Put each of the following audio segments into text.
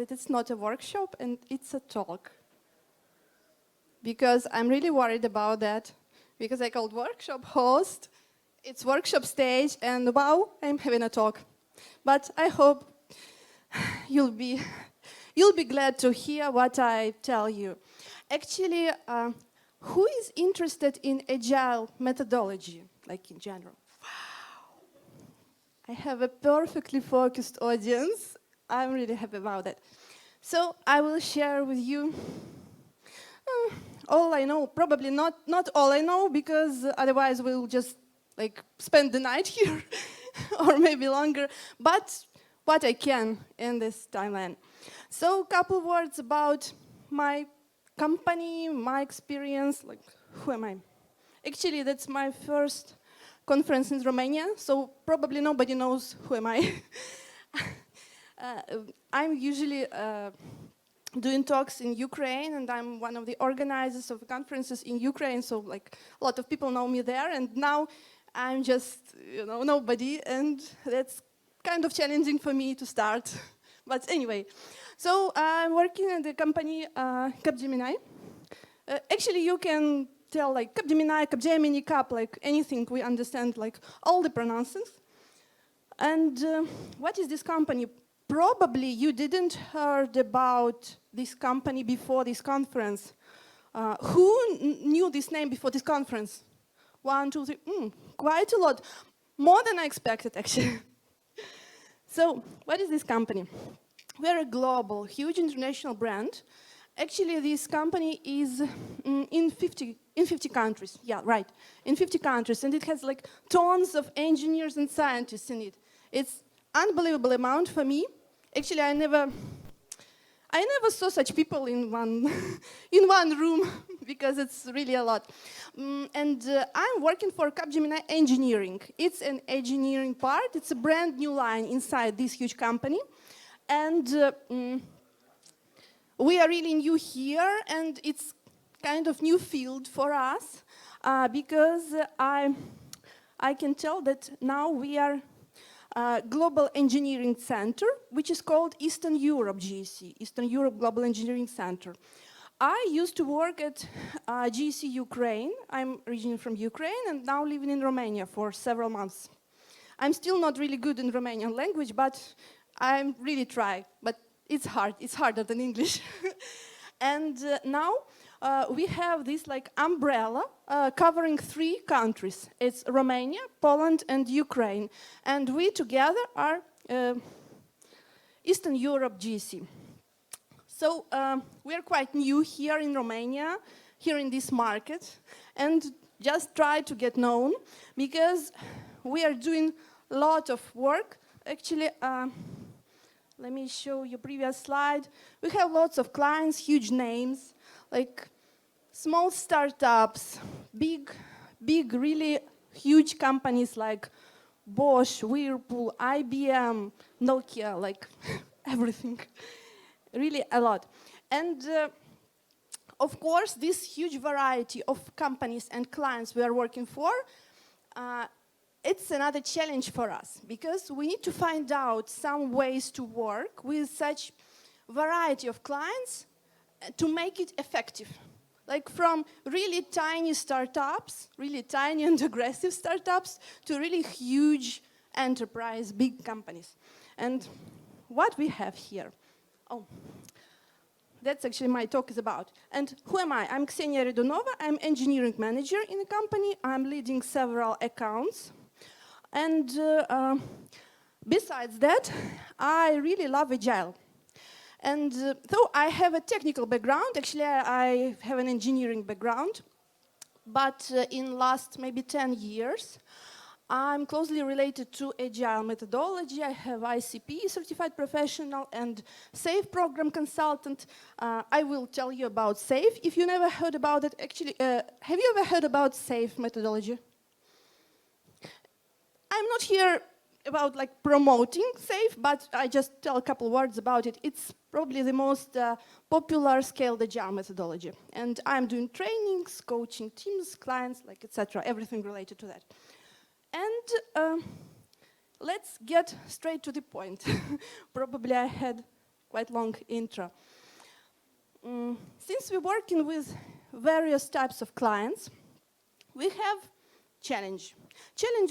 that it's not a workshop and it's a talk. Because I'm really worried about that. Because I called workshop host, it's workshop stage, and wow, I'm having a talk. But I hope you'll be glad to hear what I tell you. Actually, who is interested in Agile methodology, like in general? I have a perfectly focused audience. I'm really happy about that. So I will share with you all I know. Probably not all I know, because otherwise we'll just spend the night here or maybe longer. But what I can in this timeline. So a couple words about my company, my experience, who am I? Actually, that's my first conference in Romania, so probably nobody knows who am I. I'm usually doing talks in Ukraine, and I'm one of the organizers of conferences in Ukraine, so a lot of people know me there, and now I'm just, nobody, and that's kind of challenging for me to start. But anyway, so I'm working in the company Capgemini. Actually, you can tell Capgemini, Cap, anything we understand, all the pronunciations. And what is this company? Probably you didn't heard about this company before this conference. Who knew this name before this conference? 1, 2, 3, quite a lot. More than I expected, actually. So, what is this company? We're a global, huge international brand. Actually, this company is in 50 countries. Yeah, right, in 50 countries, and it has tons of engineers and scientists in it. It's unbelievable amount for me. Actually, I never saw such people in one in one room, because it's really a lot. And I'm working for Capgemini Engineering. It's an engineering part. It's a brand new line inside this huge company, and we are really new here, and it's kind of new field for us, because I can tell that now we are Global Engineering Center, which is called Eastern Europe GEC, Eastern Europe Global Engineering Center. I used to work at GEC Ukraine. I'm originally from Ukraine and now living in Romania for several months. I'm still not really good in Romanian language, but I'm really trying. But it's hard. It's harder than English. And now we have this umbrella covering 3 countries. It's Romania, Poland, and Ukraine. And we together are Eastern Europe GEC. So we're quite new here in Romania, here in this market, and just try to get known, because we are doing a lot of work. Actually, let me show you previous slide. We have lots of clients, huge names, small startups, big, really huge companies like Bosch, Whirlpool, IBM, Nokia, everything. Really a lot. And of course, this huge variety of companies and clients we are working for, it's another challenge for us, because we need to find out some ways to work with such variety of clients to make it effective. From really tiny startups, really tiny and aggressive startups, to really huge enterprise, big companies. And what we have here, that's actually my talk is about. And who am I? I'm Ksenia Redunova. I'm engineering manager in the company. I'm leading several accounts. And besides that, I really love Agile. And though I have a technical background, actually I have an engineering background, but in last maybe 10 years, I'm closely related to Agile methodology. I have ICP, certified professional, and SAFe program consultant. I will tell you about SAFe. If you never heard about it, actually, have you ever heard about SAFe methodology? I'm not here about promoting SAFe, but I just tell a couple words about it. It's probably the most popular scaled Agile methodology. And I'm doing trainings, coaching teams, clients, etc., everything related to that. And let's get straight to the point. Probably I had quite long intro. Since we're working with various types of clients, we have challenge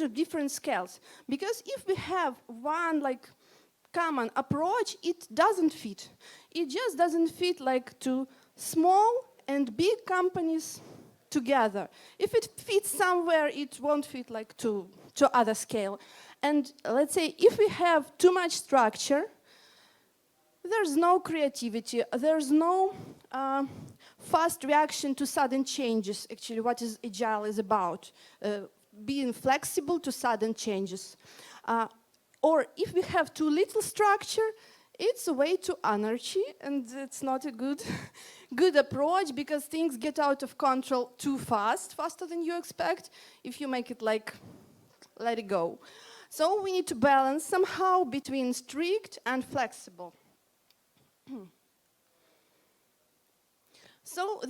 of different scales. Because if we have one like common approach, it doesn't fit. It just doesn't fit like to small and big companies together. If it fits somewhere, it won't fit like to other scale. And let's say if we have too much structure, there's no creativity, there's no fast reaction to sudden changes. Actually, what is Agile is about, being flexible to sudden changes. Or if we have too little structure, it's a way to anarchy, and it's not a good approach because things get out of control too fast, faster than you expect, if you make it like, let it go. So we need to balance somehow between strict and flexible. So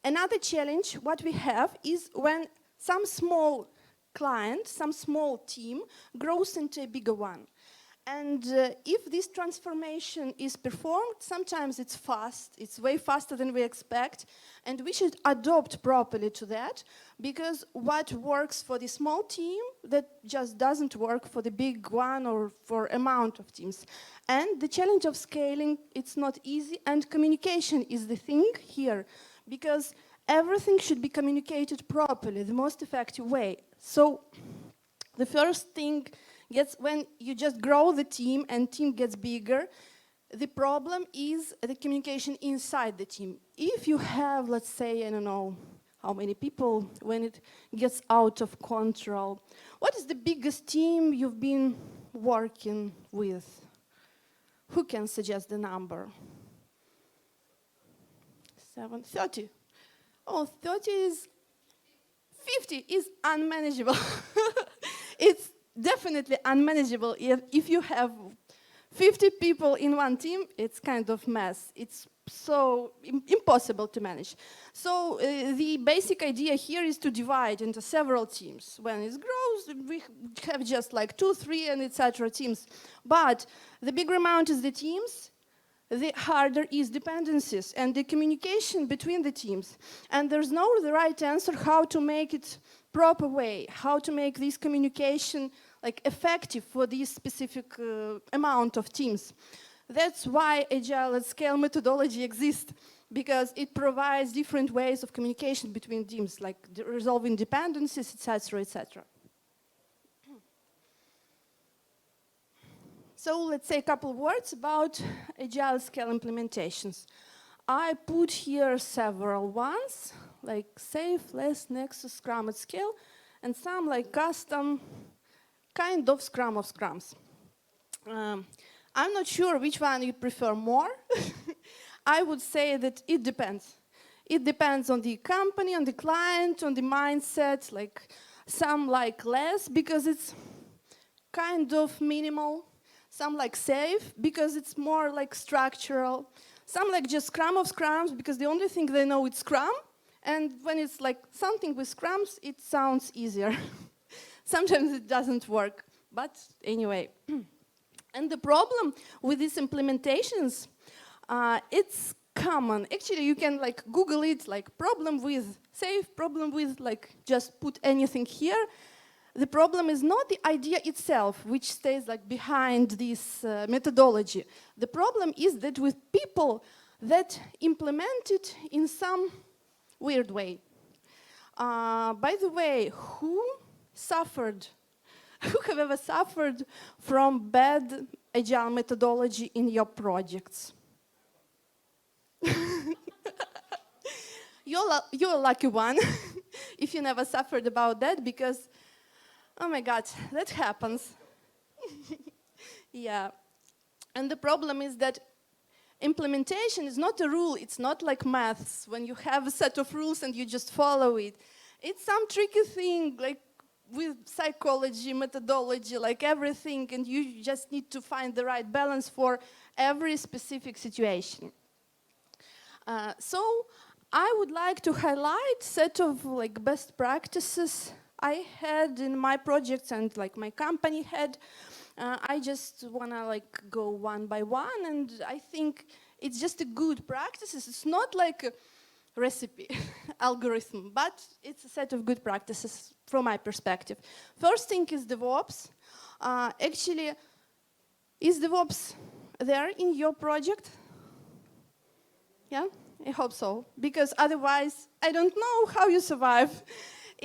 another challenge what we have is when some small client, some small team grows into a bigger one. And if this transformation is performed, sometimes it's fast, it's way faster than we expect, and we should adopt properly to that, because what works for the small team, that just doesn't work for the big one or for amount of teams. And the challenge of scaling, it's not easy, and communication is the thing here, because everything should be communicated properly, the most effective way. So the first thing gets, when you just grow the team and team gets bigger, the problem is the communication inside the team. If you have, let's say, I don't know how many people, when it gets out of control, what is the biggest team you've been working with? Who can suggest the number? 30. Oh, 30 is, 50 is unmanageable. It's definitely unmanageable. If you have 50 people in one team, it's kind of mess. It's so impossible to manage. So the basic idea here is to divide into several teams. When it grows, we have just like 2, 3, and etc. teams. But the bigger amount is the teams, the harder is dependencies and the communication between the teams. And there's no the right answer how to make it proper way, how to make this communication like effective for this specific amount of teams. That's why Agile at Scale methodology exists, because it provides different ways of communication between teams, like resolving dependencies, etc., etc. So let's say a couple of words about Agile Scale implementations. I put here several ones, like Safe, Less, Nexus, Scrum at Scale, and some like custom kind of Scrum of Scrums. I'm not sure which one you prefer more. I would say that it depends. It depends on the company, on the client, on the mindset. Like some like Less because it's kind of minimal. Some like Safe because it's more like structural. Some like just Scrum of Scrums because the only thing they know is Scrum. And when it's like something with Scrums, it sounds easier. Sometimes it doesn't work, but anyway. And the problem with these implementations, it's common. Actually, you can like Google it, like problem with Safe, problem with like just put anything here. The problem is not the idea itself, which stays like behind this methodology. The problem is that with people that implement it in some weird way. By the way, who have ever suffered from bad Agile methodology in your projects? You're a lucky one if you never suffered about that, because oh my God, that happens. Yeah. And the problem is that implementation is not a rule. It's not like maths, when you have a set of rules and you just follow it. It's some tricky thing, like with psychology, methodology, like everything, and you just need to find the right balance for every specific situation. So I would like to highlight a set of like best practices I had in my projects and like my company had. I just wanna like go one by one, and I think it's just a good practices. It's not like a recipe, algorithm, but it's a set of good practices from my perspective. First thing is DevOps. Actually, is DevOps there in your project? Yeah, I hope so, because otherwise I don't know how you survive.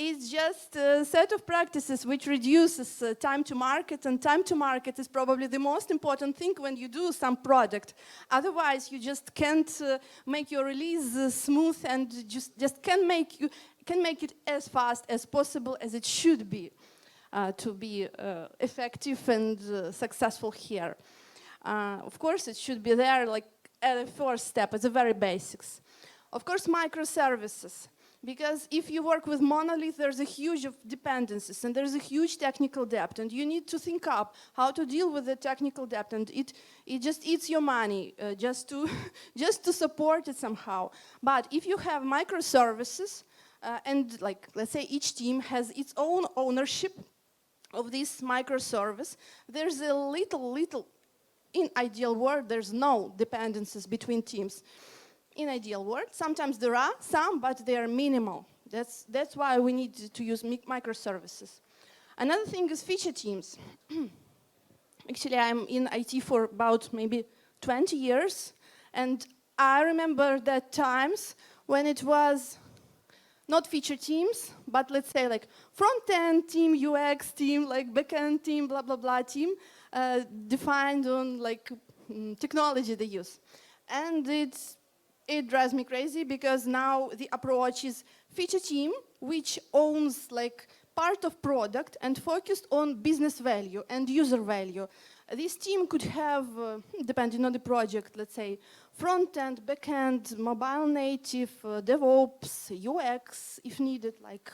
It's just a set of practices which reduces time to market, and time to market is probably the most important thing when you do some product. Otherwise, you just can't make your release smooth, and just can make it as fast as possible as it should be to be effective and successful here. Of course, it should be there like at the first step, at the very basics. Of course, microservices. Because if you work with monolith, there's a huge of dependencies, and there's a huge technical debt, and you need to think up how to deal with the technical debt, and it just eats your money just to support it somehow. But if you have microservices, and like let's say each team has its own ownership of this microservice, there's a little, in ideal world, there's no dependencies between teams. In ideal world, sometimes there are some, but they are minimal. That's why we need to use microservices. Another thing is feature teams. Actually, I'm in IT for about maybe 20 years, and I remember that times when it was not feature teams, but let's say like front-end team, UX team, like back-end team, blah, blah, blah team, defined on like technology they use. And it drives me crazy, because now the approach is feature team, which owns like part of product and focused on business value and user value. This team could have, depending on the project, let's say front-end, back-end, mobile native, DevOps, UX, if needed, like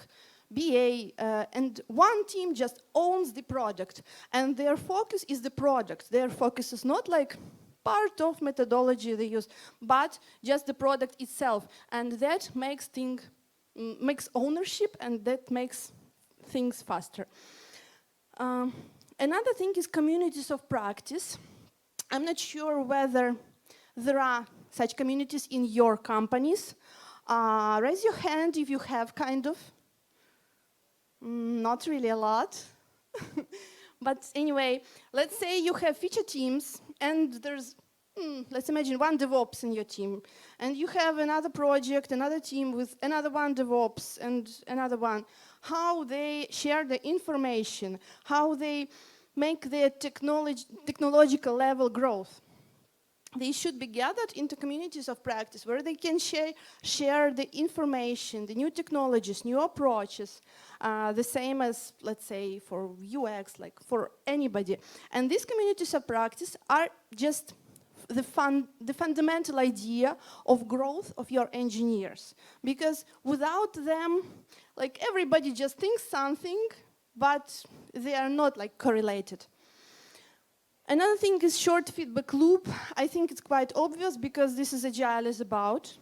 BA, and one team just owns the product, and their focus is the product. Their focus is not like part of methodology they use, but just the product itself, and that makes ownership, and that makes things faster. Another thing is communities of practice. I'm not sure whether there are such communities in your companies. Raise your hand if you have kind of. Not really a lot. But anyway, let's say you have feature teams, and there's, let's imagine one DevOps in your team, and you have another project, another team with another one DevOps and another one. How they share the information, how they make their technological level growth. They should be gathered into communities of practice where they can share the information, the new technologies, new approaches, the same as, let's say, for UX, like for anybody. And these communities of practice are just the fundamental idea of growth of your engineers. Because without them, like everybody just thinks something, but they are not like correlated. Another thing is short feedback loop. I think it's quite obvious, because this is Agile is about.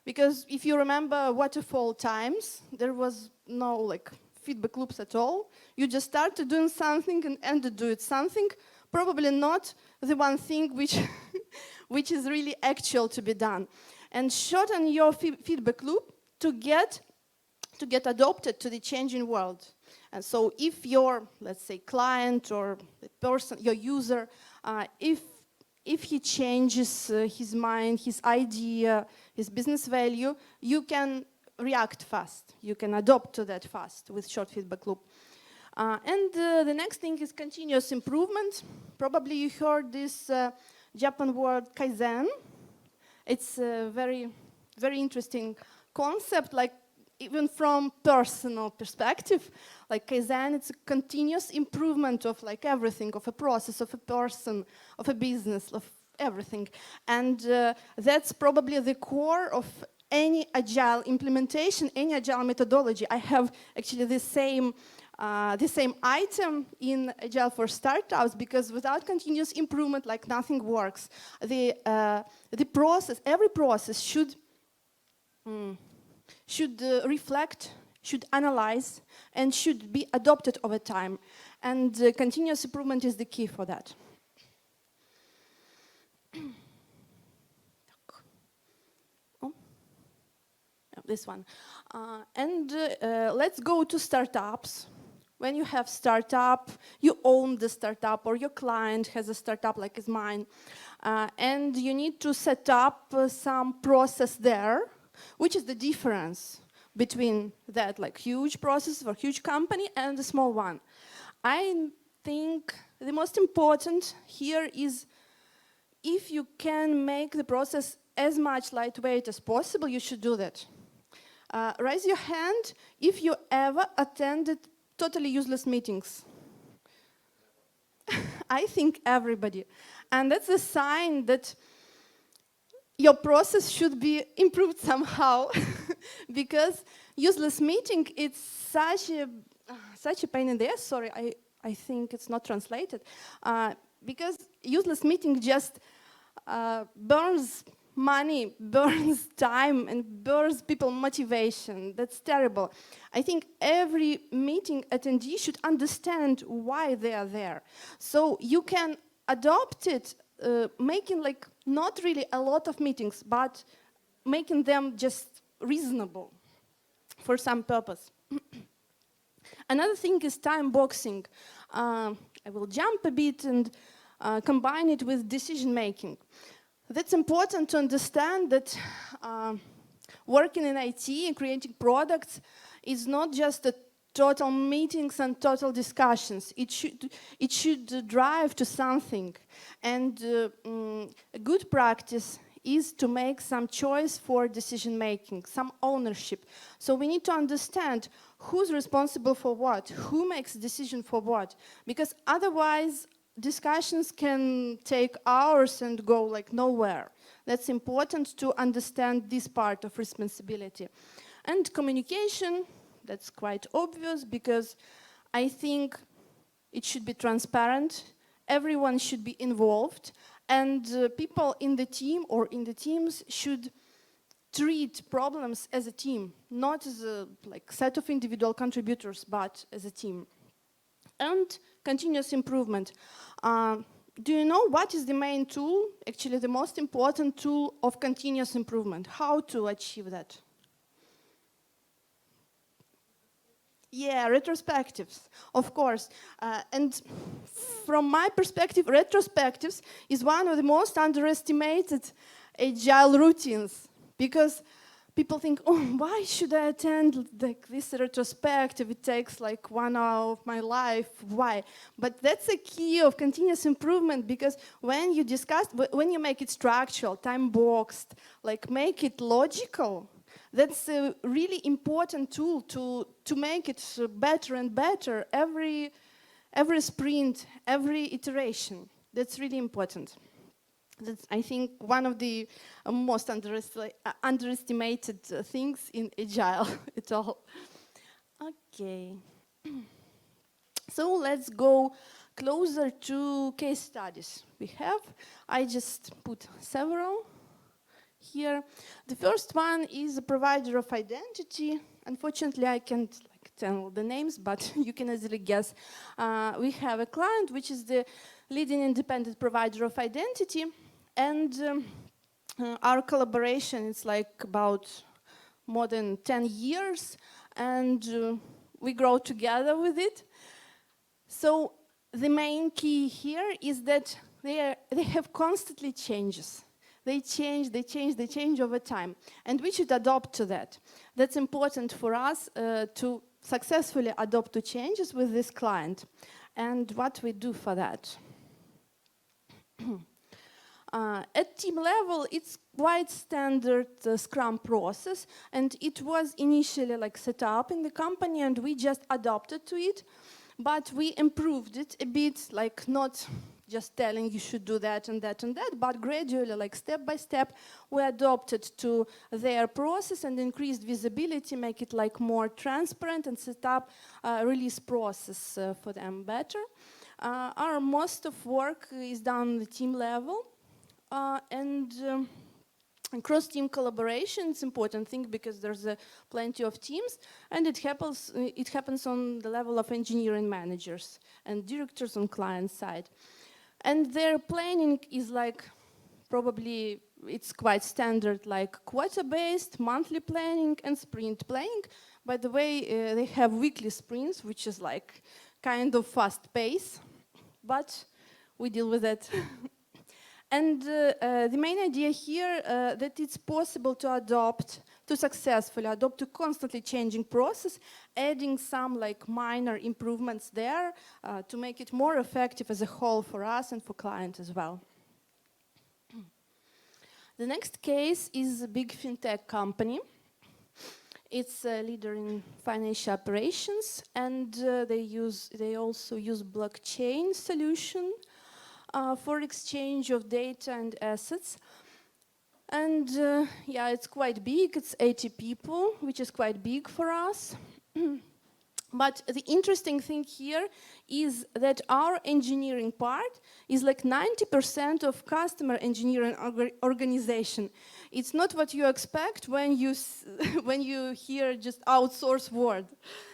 Because if you remember waterfall times, there was no like feedback loops at all. You just started doing something and ended doing something, probably not the one thing which, which is really actual to be done. And shorten your feedback loop to get adopted to the changing world. And so if your, let's say, client or the person, your user, if he changes his mind, his idea, his business value, you can react fast. You can adopt to that fast with short feedback loop. And the next thing is continuous improvement. Probably you heard this Japan word Kaizen. It's a very, very interesting concept, like even from personal perspective, like Kaizen, it's a continuous improvement of like everything, of a process, of a person, of a business, of everything. And that's probably the core of any Agile implementation, any Agile methodology. I have actually the same item in Agile for Startups, because without continuous improvement, like nothing works. The process, every process should reflect should analyze, and should be adopted over time. And continuous improvement is the key for that. Oh. This one. Let's go to startups. When you have startup, you own the startup, or your client has a startup like is mine, and you need to set up some process there, which is the difference between that like huge process for huge company and the small one. I think the most important here is if you can make the process as much lightweight as possible, you should do that. Raise your hand if you ever attended totally useless meetings. I think everybody. And that's a sign that your process should be improved somehow. Because useless meeting, it's such a pain in the ass. Sorry, I think it's not translated. Because useless meeting just burns money, burns time, and burns people motivation. That's terrible. I think every meeting attendee should understand why they are there. So you can adopt it, making like not really a lot of meetings, but making them just reasonable for some purpose. Another thing is time boxing. I will jump a bit and combine it with decision making. That's important to understand that working in IT and creating products is not just a total meetings and total discussions. It should drive to something. And a good practice is to make some choice for decision making, some ownership. So we need to understand who's responsible for what, who makes decision for what, because otherwise discussions can take hours and go like nowhere. That's important to understand this part of responsibility. And communication, that's quite obvious because I think it should be transparent, everyone should be involved, and people in the team or in the teams should treat problems as a team, not as a like set of individual contributors, but as a team. And continuous improvement. Do you know what is the main tool, actually the most important tool of continuous improvement? How to achieve that? Yeah, retrospectives, of course. And from my perspective, retrospectives is one of the most underestimated agile routines, because people think, oh, why should I attend like this retrospective? It takes like 1 hour of my life. Why? But that's a key of continuous improvement, because when you discuss, when you make it structural, time boxed, like make it logical, that's a really important tool to make it better and better every sprint, every iteration. That's really important. That's, I think, one of the most underestimated things in Agile at all. Okay. So let's go closer to case studies we have. I just put several here. The first one is a provider of identity. Unfortunately, I can't tell the names, but you can easily guess. We have a client which is the leading independent provider of identity. And our collaboration is like about more than 10 years, and we grow together with it. So the main key here is that they have constantly changes. They change over time, and we should adopt to that. That's important for us to successfully adopt to changes with this client. And what we do for that? At team level, it's quite standard Scrum process, and it was initially like set up in the company, and we just adopted to it, but we improved it a bit, like not just telling you should do that and that and that, but gradually, like step by step, we adopted to their process and increased visibility, make it like more transparent, and set up a release process for them better. Our most of work is done on the team level. And cross-team collaboration is an important thing because there's plenty of teams, and it happens on the level of engineering managers and directors on client side. And their planning is like, probably it's quite standard, like quota-based, monthly planning, and sprint planning. By the way, they have weekly sprints, which is like kind of fast pace, but we deal with it. And the main idea here that it's possible to successfully adopt a constantly changing process, adding some like minor improvements there to make it more effective as a whole for us and for client as well. The next case is a big fintech company. It's a leader in financial operations, and they also use blockchain solution for exchange of data and assets. And yeah, it's quite big. It's 80 people, which is quite big for us. But the interesting thing here is that our engineering part is like 90% of customer engineering organization. It's not what you expect when you hear just outsource word.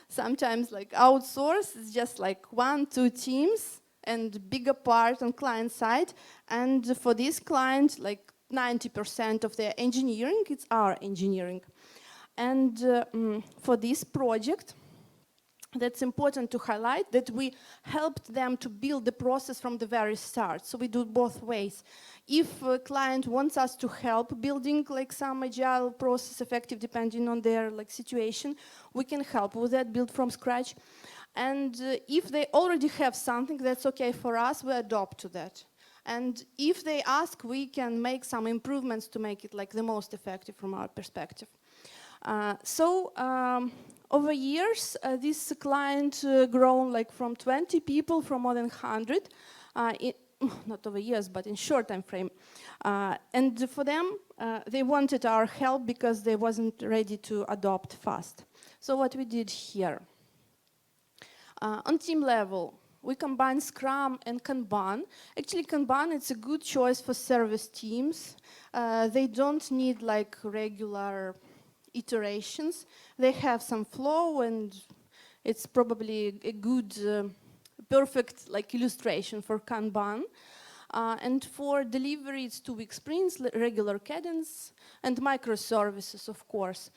Sometimes like outsource is just like 1-2 teams and bigger part on client side. And for this client, like 90% of their engineering, it's our engineering. And for this project, that's important to highlight that we helped them to build the process from the very start. So we do both ways. If a client wants us to help building like some agile process effective depending on their like situation, we can help with that, build from scratch. And if they already have something that's okay for us, we adopt to that. And if they ask, we can make some improvements to make it like the most effective from our perspective. Over years, this client grown like from 20 people from more than 100, not over years, but in short time frame. And for them, they wanted our help because they wasn't ready to adopt fast. So what we did here, on team level, we combine Scrum and Kanban. Actually, Kanban, it's a good choice for service teams. They don't need like regular iterations. They have some flow, and it's probably a good, perfect like illustration for Kanban. And for delivery, it's 2-week sprints, regular cadence, and microservices, of course.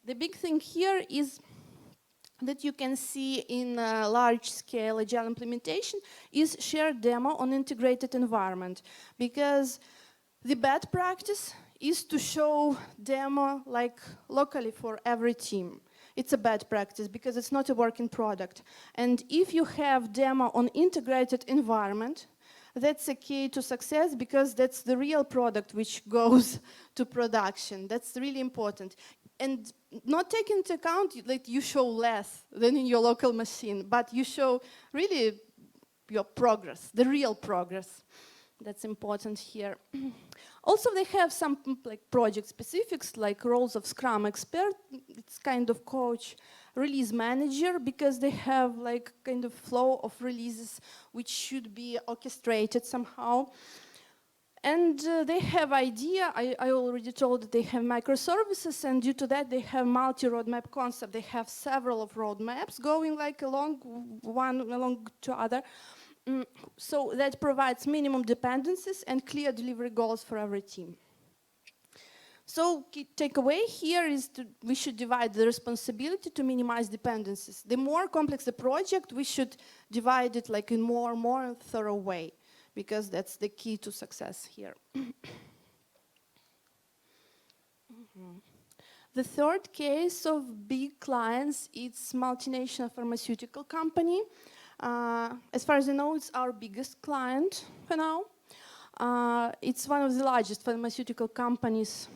The big thing here is that you can see in a large-scale agile implementation is shared demo on integrated environment, because the bad practice is to show demo like locally for every team. It's a bad practice because it's not a working product. And if you have demo on integrated environment, that's a key to success because that's the real product which goes to production. That's really important. And not take into account that you show less than in your local machine, but you show really your progress, the real progress. That's important here. Also, they have some like project specifics, like roles of Scrum expert. It's kind of coach, release manager, because they have like kind of flow of releases which should be orchestrated somehow. And they have idea. I already told that they have microservices, and due to that, they have multi-roadmap concept. They have several of roadmaps going like one along to other. So that provides minimum dependencies and clear delivery goals for every team. So key takeaway here is we should divide the responsibility to minimize dependencies. The more complex the project, we should divide it like in more thorough way, because that's the key to success here. The third case of big clients, it's multinational pharmaceutical company. As far as I know, it's our biggest client for now. It's one of the largest pharmaceutical companies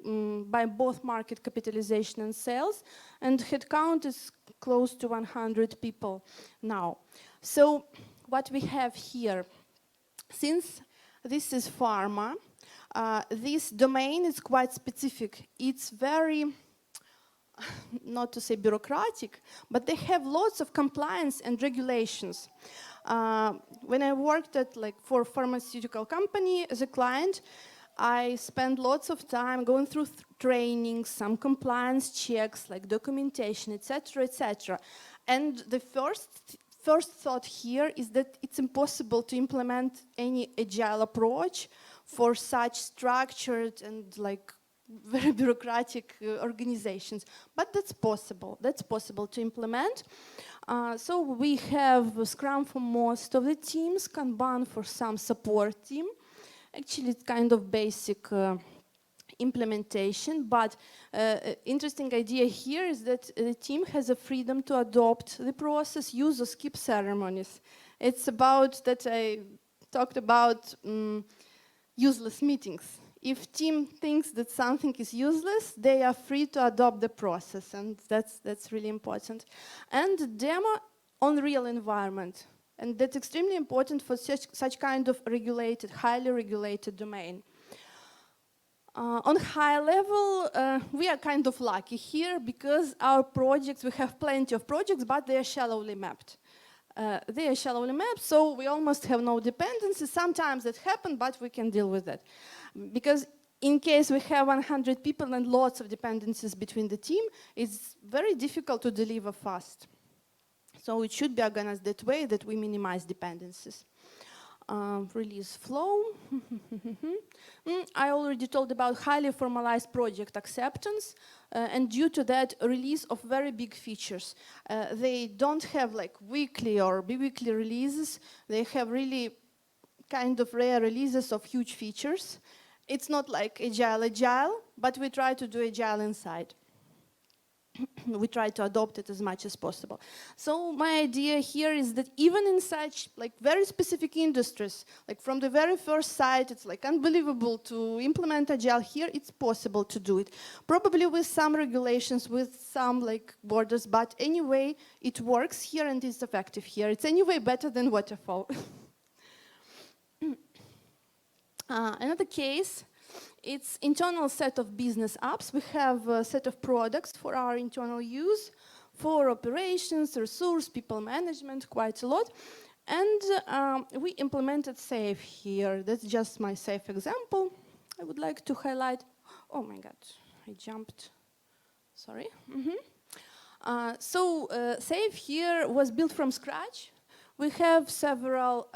by both market capitalization and sales, and headcount is close to 100 people now. So what we have here, since this is pharma, this domain is quite specific. It's very, not to say bureaucratic, but they have lots of compliance and regulations. When I worked at for pharmaceutical company as a client, I spend lots of time going through trainings, some compliance checks, like documentation, etc., etc. And the first thought here is that it's impossible to implement any agile approach for such structured and like very bureaucratic organizations. But that's possible. That's possible to implement. So we have Scrum for most of the teams, Kanban for some support team. Actually, it's kind of basic implementation, but interesting idea here is that the team has a freedom to adopt the process, use or skip ceremonies. It's about that I talked about useless meetings. If team thinks that something is useless, they are free to adopt the process, and that's really important. And demo on real environment. And that's extremely important for such kind of regulated, highly regulated domain. On high level, we are kind of lucky here because our projects, we have plenty of projects, but they are shallowly mapped. So we almost have no dependencies. Sometimes that happens, but we can deal with that. Because in case we have 100 people and lots of dependencies between the team, it's very difficult to deliver fast. So it should be organized that way that we minimize dependencies. Release flow. I already told about highly formalized project acceptance, and due to that, release of very big features. They don't have like weekly or bi-weekly releases. They have really kind of rare releases of huge features. It's not like agile, but we try to do agile inside. We try to adopt it as much as possible. So my idea here is that even in such like very specific industries, like from the very first site, it's like unbelievable to implement Agile here, it's possible to do it. Probably with some regulations, with some like borders, but anyway, it works here and is effective here. It's anyway better than waterfall. Another case, it's internal set of business apps. We have a set of products for our internal use, for operations, resource, people management, quite a lot. And we implemented SAFe here. That's just my SAFe example. I would like to highlight, oh my God, I jumped, sorry. SAFe here was built from scratch. We have several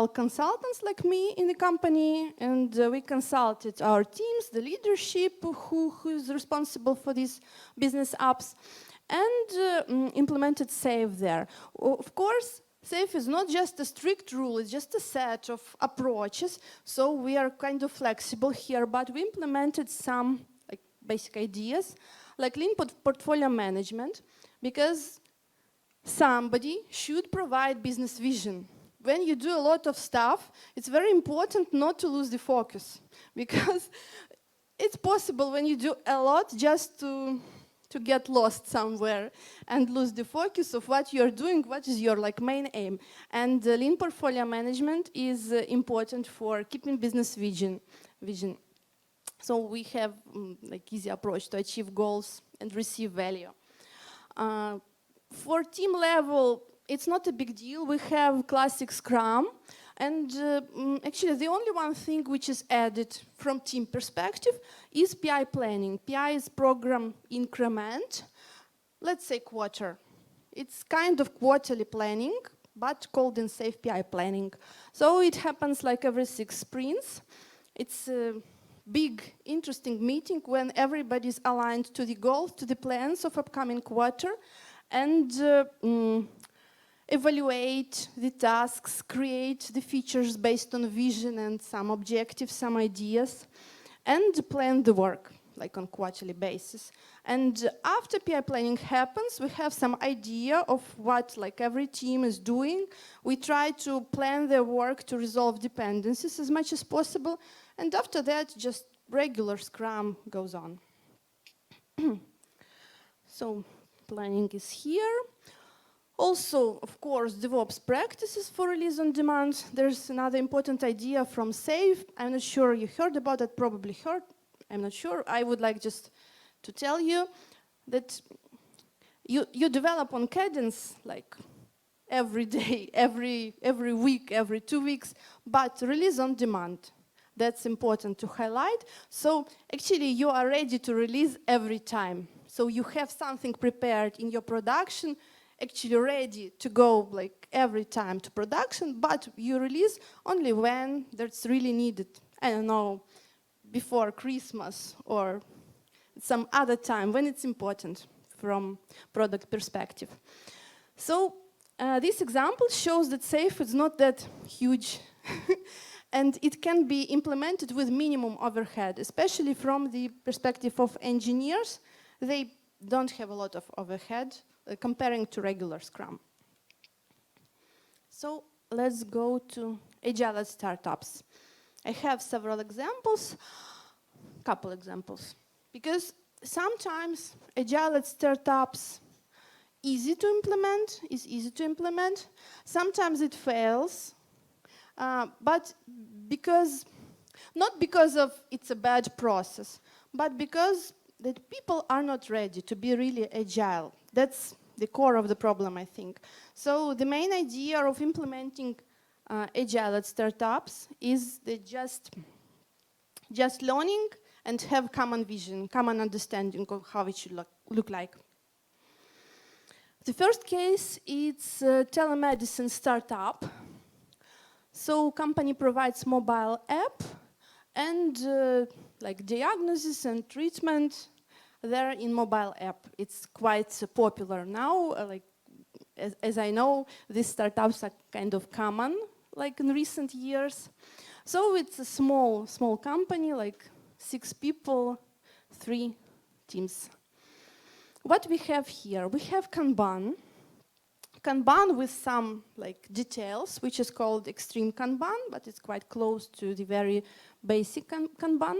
consultants like me in the company, and we consulted our teams, the leadership who is responsible for these business apps, and implemented SAFe there. Of course, SAFe is not just a strict rule, it's just a set of approaches, so we are kind of flexible here, but we implemented some like basic ideas, like lean portfolio management, because somebody should provide business vision. When you do a lot of stuff, it's very important not to lose the focus, because it's possible when you do a lot just to get lost somewhere and lose the focus of what you're doing, what is your like main aim. And lean portfolio management is important for keeping business vision. So we have like easy approach to achieve goals and receive value. For team level, it's not a big deal. We have classic Scrum, and actually the only one thing which is added from team perspective is PI planning. PI is program increment, let's say quarter. It's kind of quarterly planning, but called in SAFe PI planning. So it happens like every 6 sprints. It's a big, interesting meeting when everybody's aligned to the goals, to the plans of upcoming quarter, and evaluate the tasks, create the features based on vision and some objectives, some ideas, and plan the work, like on quarterly basis. And after PI planning happens, we have some idea of what like every team is doing. We try to plan their work to resolve dependencies as much as possible, and after that, just regular Scrum goes on. So planning is here. Also, of course, DevOps practices for release on demand. There's another important idea from SAFe. I'm not sure you heard about it, probably heard. I'm not sure. I would like just to tell you that you develop on cadence like every day, every week, every 2 weeks, but release on demand. That's important to highlight. So actually you are ready to release every time. So you have something prepared in your production, actually ready to go like every time to production, but you release only when that's really needed. I don't know, before Christmas or some other time when it's important from product perspective. So this example shows that SAFE is not that huge and it can be implemented with minimum overhead, especially from the perspective of engineers. They don't have a lot of overhead comparing to regular Scrum. So let's go to Agile at startups. I have several examples, couple examples, because sometimes Agile at startups is easy to implement. Sometimes it fails, but not because of it's a bad process, but because the people are not ready to be really agile. That's the core of the problem, I think. So the main idea of implementing Agile at startups is that just learning and have common vision, common understanding of how it should look like. The first case is a telemedicine startup. So company provides mobile app and like diagnosis and treatment there in mobile app. It's quite popular now. Like as I know, these startups are kind of common, like in recent years. So it's a small company, like 6 people, 3 teams. What we have here, we have Kanban. Kanban with some like details, which is called extreme Kanban, but it's quite close to the very basic Kanban.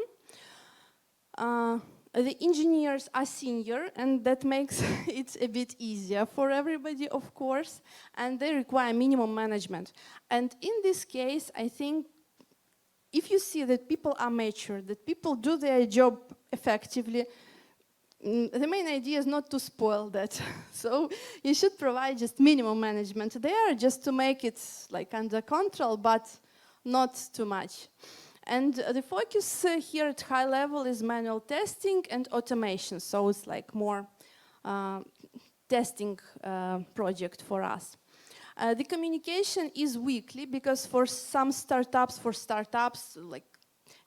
The engineers are senior, and that makes it a bit easier for everybody, of course, and they require minimum management. And in this case, I think if you see that people are mature, that people do their job effectively, the main idea is not to spoil that. So you should provide just minimum management there just to make it like under control, but not too much. And the focus here at high level is manual testing and automation. So it's like more testing project for us. The communication is weekly because for some startups, like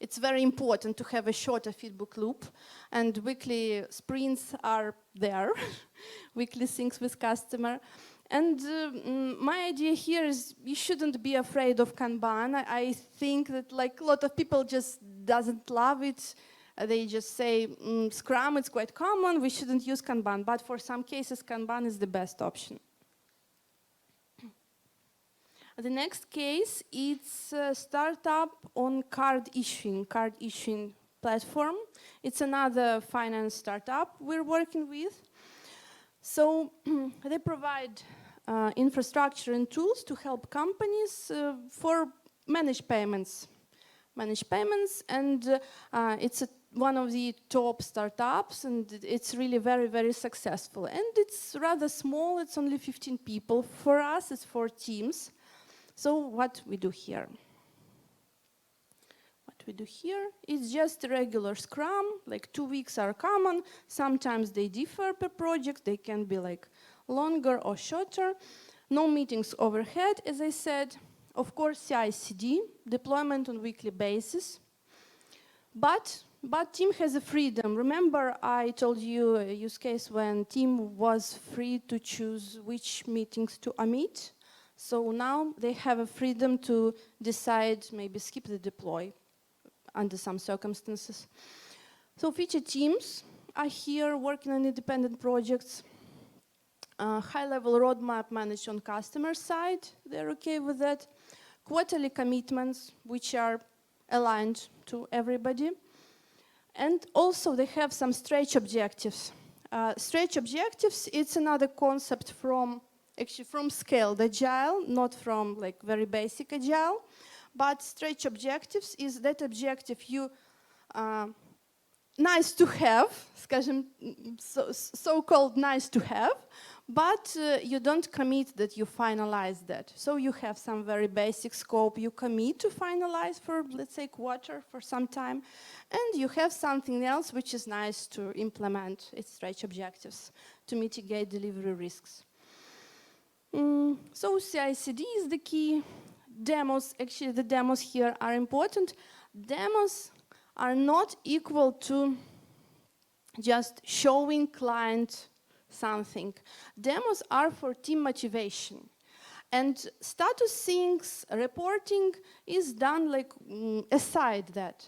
it's very important to have a shorter feedback loop, and weekly sprints are there, weekly syncs with customer. And my idea here is you shouldn't be afraid of Kanban. I think that like a lot of people just doesn't love it. They just say, Scrum, it's quite common, we shouldn't use Kanban. But for some cases, Kanban is the best option. The next case, it's a startup on card issuing platform. It's another finance startup we're working with. So they provide infrastructure and tools to help companies for manage payments, and it's one of the top startups, and it's really very, very successful. And it's rather small, it's only 15 people. For us, it's 4 teams. So what we do here? What we do here is just a regular Scrum, like 2 weeks are common. Sometimes they differ per project, they can be like longer or shorter. No meetings overhead, as I said. Of course, CI/CD, deployment on weekly basis. But team has a freedom. Remember, I told you a use case when team was free to choose which meetings to omit. So now they have a freedom to decide, maybe skip the deploy under some circumstances. So feature teams are here working on independent projects. High-level roadmap managed on customer side, they're okay with that. Quarterly commitments, which are aligned to everybody. And also they have some stretch objectives. Stretch objectives, it's another concept from scaled Agile, not from like very basic Agile. But stretch objectives is that objective you nice to have, скажем, so-called nice to have, but you don't commit that you finalize that. So you have some very basic scope you commit to finalize for, let's say, quarter for some time, and you have something else which is nice to implement its stretch objectives to mitigate delivery risks. So CI/CD is the key. Demos, actually the demos here are important. Demos are not equal to just showing client something. Demos are for team motivation. And status things, reporting is done like aside that.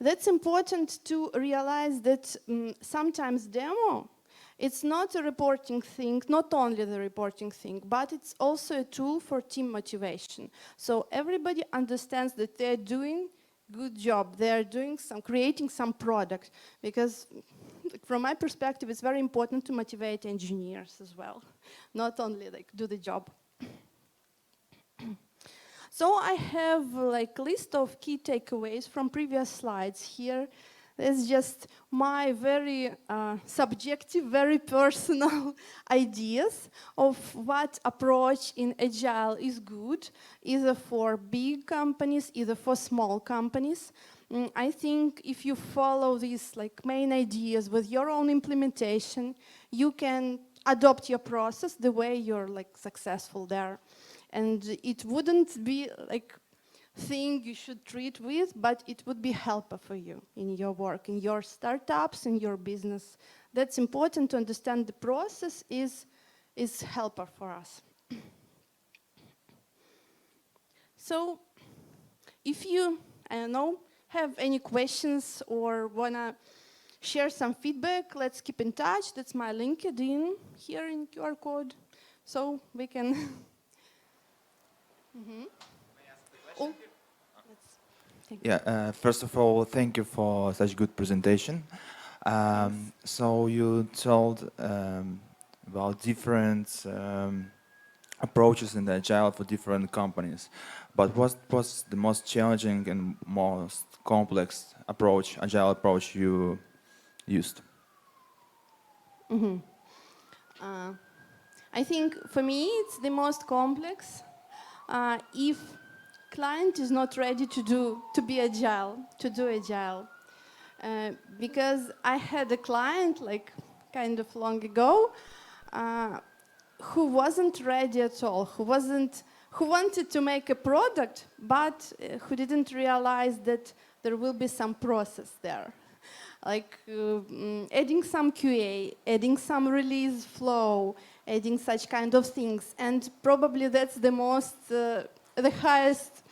That's important to realize that sometimes demo, it's not a reporting thing, not only the reporting thing, but it's also a tool for team motivation. So everybody understands that they're doing good job, they're doing creating some product, because from my perspective, it's very important to motivate engineers as well, not only like do the job. So I have like list of key takeaways from previous slides here. It's just my very subjective, very personal ideas of what approach in Agile is good, either for big companies, either for small companies. I think if you follow these like main ideas with your own implementation, you can adopt your process the way you're like successful there. And it wouldn't be like thing you should treat with, but it would be helpful for you in your work, in your startups, in your business. That's important to understand. The process is helpful for us. So if you, I don't know, have any questions or wanna share some feedback, let's keep in touch. That's my LinkedIn here in QR code. So we can May I ask the question? Yeah, first of all, thank you for such good presentation. So you told about different approaches in the Agile for different companies. But what was the most challenging and most complex approach, Agile approach you used? I think for me it's the most complex. If client is not ready to do agile, because I had a client like kind of long ago who wasn't ready at all, who wanted to make a product, but who didn't realize that there will be some process there, like adding some QA, adding some release flow, adding such kind of things. And probably that's the most, the highest,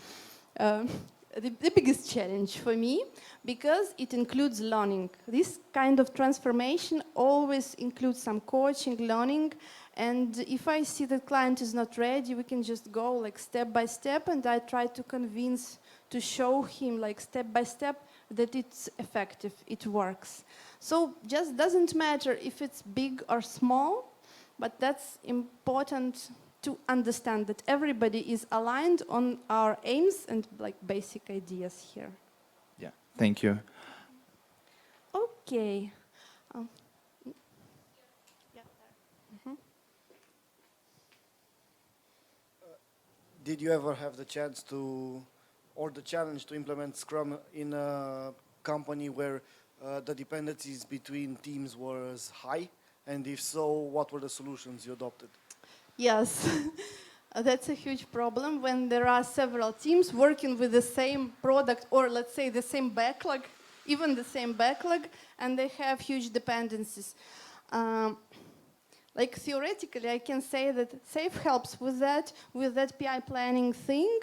the biggest challenge for me, because it includes learning. This kind of transformation always includes some coaching, learning. And if I see the client is not ready, we can just go like step by step, and I try to convince, to show him like step by step that it's effective, it works. So just doesn't matter if it's big or small, but that's important to understand that everybody is aligned on our aims and like basic ideas here. Yeah, thank you. Okay. Did you ever have the chance to, or the challenge to implement Scrum in a company where the dependencies between teams was high? And if so, what were the solutions you adopted? Yes, that's a huge problem when there are several teams working with the same product, or let's say the same backlog, even the same backlog, and they have huge dependencies. Like theoretically, I can say that SAFe helps with that PI planning thing.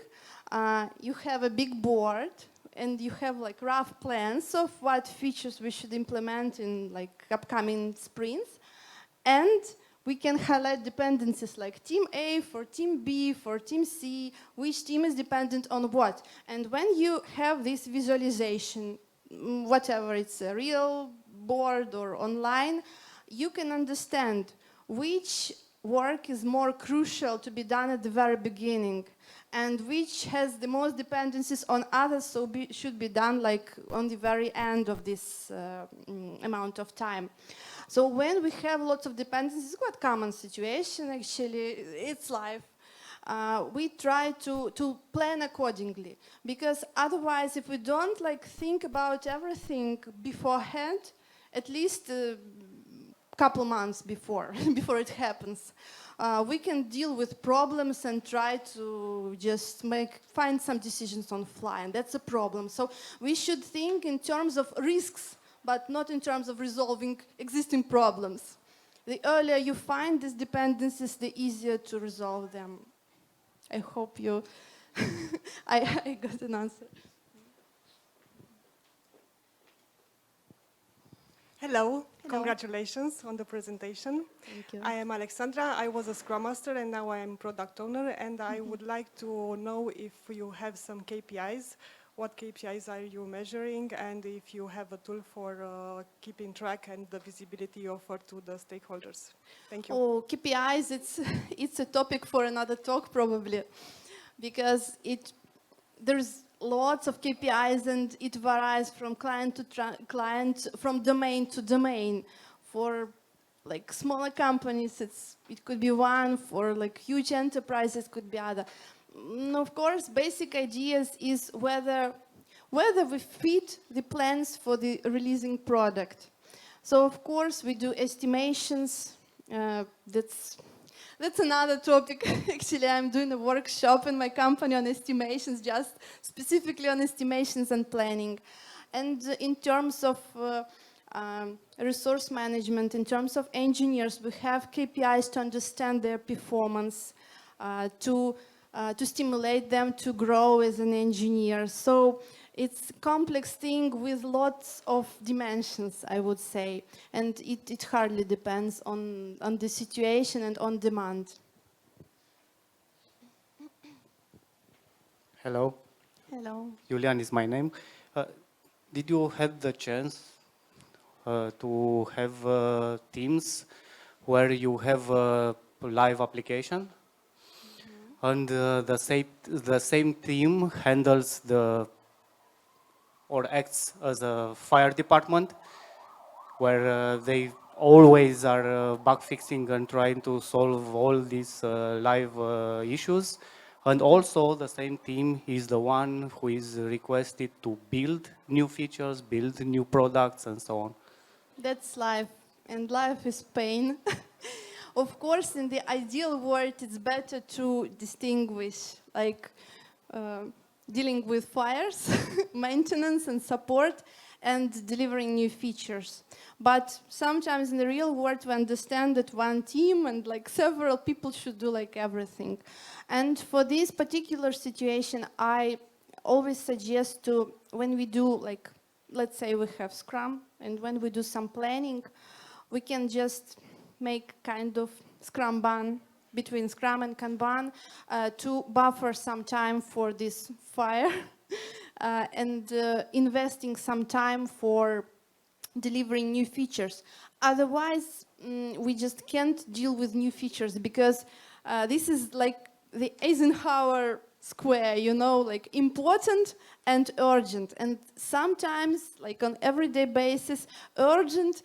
You have a big board and you have like rough plans of what features we should implement in like upcoming sprints. And we can highlight dependencies like team A for team B, for team C, which team is dependent on what. And when you have this visualization, whatever, it's a real board or online, you can understand which work is more crucial to be done at the very beginning, and which has the most dependencies on others, so should be done like on the very end of this amount of time. So when we have lots of dependencies, it's quite common situation actually, it's life. We try to plan accordingly, because otherwise if we don't like think about everything beforehand, at least couple months before before it happens, we can deal with problems and try to just find some decisions on fly, and that's a problem. So we should think in terms of risks, but not in terms of resolving existing problems. The earlier you find these dependencies, the easier to resolve them. I hope you I got an answer. Hello. Hello. Congratulations on the presentation. Thank you. I am Alexandra. I was a Scrum Master and now I am Product Owner, and I would like to know if you have some KPIs. What KPIs are you measuring, and if you have a tool for keeping track and the visibility you offer to the stakeholders? Thank you. Oh, KPIs, it's a topic for another talk probably, because there's lots of KPIs and it varies from client to client, from domain to domain. For like smaller companies, it could be one. For like huge enterprises, it could be other. Of course, basic ideas is whether we fit the plans for the releasing product. So of course we do estimations. That's another topic. Actually, I'm doing a workshop in my company on estimations, just specifically on estimations and planning. And in terms of resource management, in terms of engineers, we have KPIs to understand their performance, to stimulate them to grow as an engineer. So it's a complex thing with lots of dimensions, I would say, and it hardly depends on the situation and on demand. Hello, Hello. Julian is my name. Did you have the chance to have teams where you have a live application, and the same team handles or acts as a fire department, where they always are bug fixing and trying to solve all these live issues, and also the same team is the one who is requested to build new features, build new products, and so on? That's life, and life is pain. Of course, in the ideal world, it's better to distinguish, like dealing with fires, maintenance and support, and delivering new features. But sometimes in the real world, we understand that one team and like several people should do like everything. And for this particular situation, I always suggest to, when we do like, let's say we have Scrum, and when we do some planning, we can just make kind of Scrum ban between Scrum and Kanban to buffer some time for this fire and investing some time for delivering new features. Otherwise, we just can't deal with new features, because this is like the Eisenhower square, you know, like important and urgent. And sometimes, like on everyday basis, urgent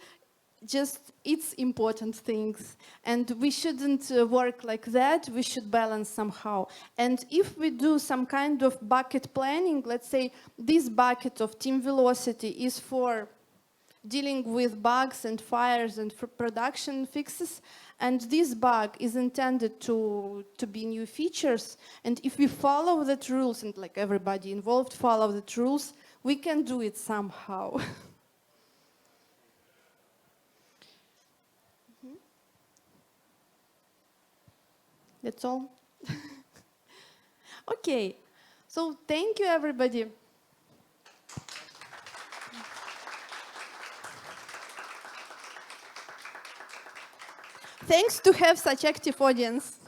just it's important things, and we shouldn't work like that. We should balance somehow. And if we do some kind of bucket planning, let's say this bucket of team velocity is for dealing with bugs and fires and for production fixes, and this bug is intended to be new features, and if we follow the rules, and like everybody involved follow the rules, we can do it somehow. That's all. Okay, so thank you, everybody. Thanks to have such active audience.